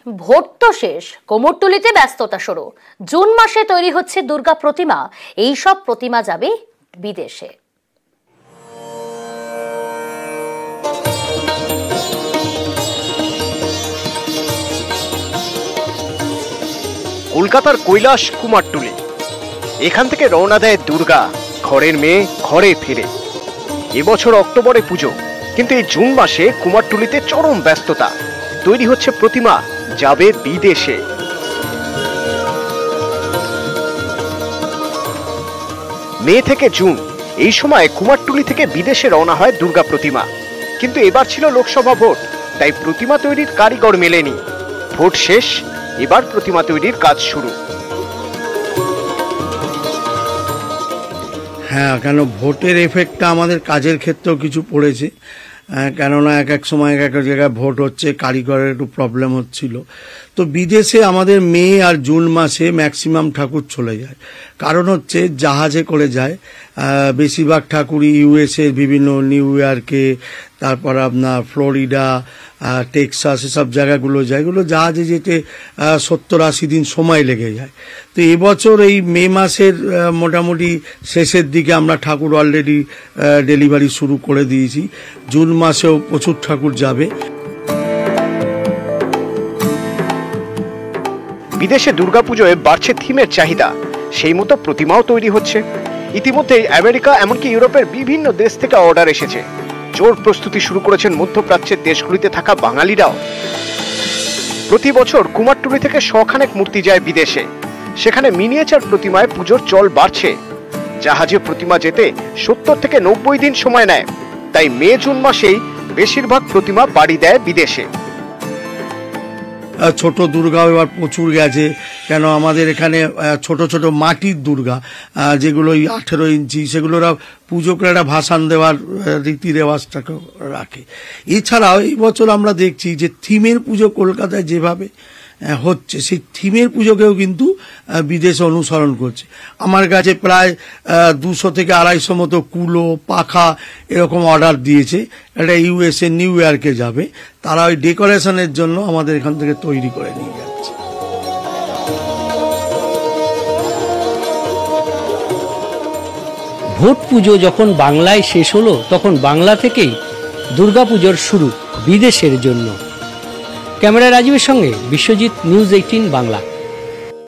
Vote তো শেষ, কোমরটুলিতে ব্যস্ততা শুরু। জুন মাসে তৈরি হচ্ছে দুর্গা প্রতিমা। এই সব প্রতিমা যাবে বিদেশে। কলকাতার কৈলাস কুমারটুলি, এখান থেকে রওনা দেয় দুর্গা। ঘরের মেয়ে ঘরে ফিরে। এবছর অক্টোবরে পুজো, কিন্তু এই জুন মাসে কুমারটুলিতে চরম ব্যস্ততা। তৈরি হচ্ছে প্রতিমা, যাবে বিদেশে। মে থেকে জুন এই সময় কুমারটুলি থেকে বিদেশে রওনা হয় দুর্গা প্রতিমা। কিন্তু এবার ছিল লোকসভা ভোট, তাই প্রতিমা তৈরির কারিগর মেলেনি। ভোট শেষ, এবার প্রতিমা তৈরির কাজ শুরু। হ্যাঁ, কেন ভোটের এফেক্টটা আমাদের কাজের ক্ষেত্রেও কিছু পড়েছে। কেননা এক এক সময় এক এক জায়গায় ভোট হচ্ছে, কারিগরের একটু প্রবলেম হচ্ছিল। তো বিদেশে আমাদের মে আর জুন মাসে ম্যাক্সিমাম ঠাকুর চলে যায়। কারণ হচ্ছে জাহাজে করে যায় বেশিরভাগ ঠাকুরই। ইউএসএ বিভিন্ন নিউ ইয়র্কে, তারপর আপনার ফ্লোরিডা, টেক্সাস, এসব জায়গাগুলো যায়। এগুলো জাহাজে যেতে 70-80 দিন সময় লেগে যায়। তো এবছর এই মে মাসের মোটামুটি শেষের দিকে আমরা ঠাকুর অলরেডি ডেলিভারি শুরু করে দিয়েছি। জুন মাসেও প্রচুর ঠাকুর যাবে। বিদেশে দুর্গাপুজোয় বাড়ছে থিমের চাহিদা, সেই মতো প্রতিমাও তৈরি হচ্ছে। ইতিমধ্যেই আমেরিকা এমনকি ইউরোপের বিভিন্ন দেশ থেকে অর্ডার এসেছে। জোর প্রস্তুতি শুরু করেছেন মধ্যপ্রাচ্যের দেশগুলিতে থাকা বাঙালিরাও। প্রতি বছর কুমারটুলি থেকে শখানেক মূর্তি যায় বিদেশে। সেখানে মিনিয়েচার প্রতিমায় পুজোর চল বাড়ছে। জাহাজে প্রতিমা যেতে 70 থেকে 90 দিন সময় নেয়, তাই মে জুন মাসেই বেশিরভাগ প্রতিমা বাড়ি দেয় বিদেশে। ছোট দুর্গাও এবার প্রচুর গেছে। কেন আমাদের এখানে ছোট ছোট মাটির দুর্গা, যেগুলো 18 ইঞ্চি, সেগুলোরা পুজোকরা ভাসান দেওয়ার রীতি রেওয়াজটাকে রাখে। এছাড়াও এই বছর আমরা দেখছি যে থিমের পুজো কলকাতায় যেভাবে হচ্ছে, সেই থিমের পুজোকেও কিন্তু বিদেশে অনুসরণ করছে। আমার কাছে প্রায় 200 থেকে 250 মতো কুলো, পাখা এরকম অর্ডার দিয়েছে। এটা ইউএসএ নিউ ইয়র্কে যাবে। তারা ওই ডেকোরেশনের জন্য আমাদের এখান থেকে তৈরি করে নিয়ে যাচ্ছে। ভোট পুজো যখন বাংলায় শেষ হলো, তখন বাংলা থেকেই দুর্গাপুজোর শুরু বিদেশের জন্য। ক্যামেরা রাজীবের সঙ্গে বিশ্বজিৎ, নিউজ 18 বাংলা।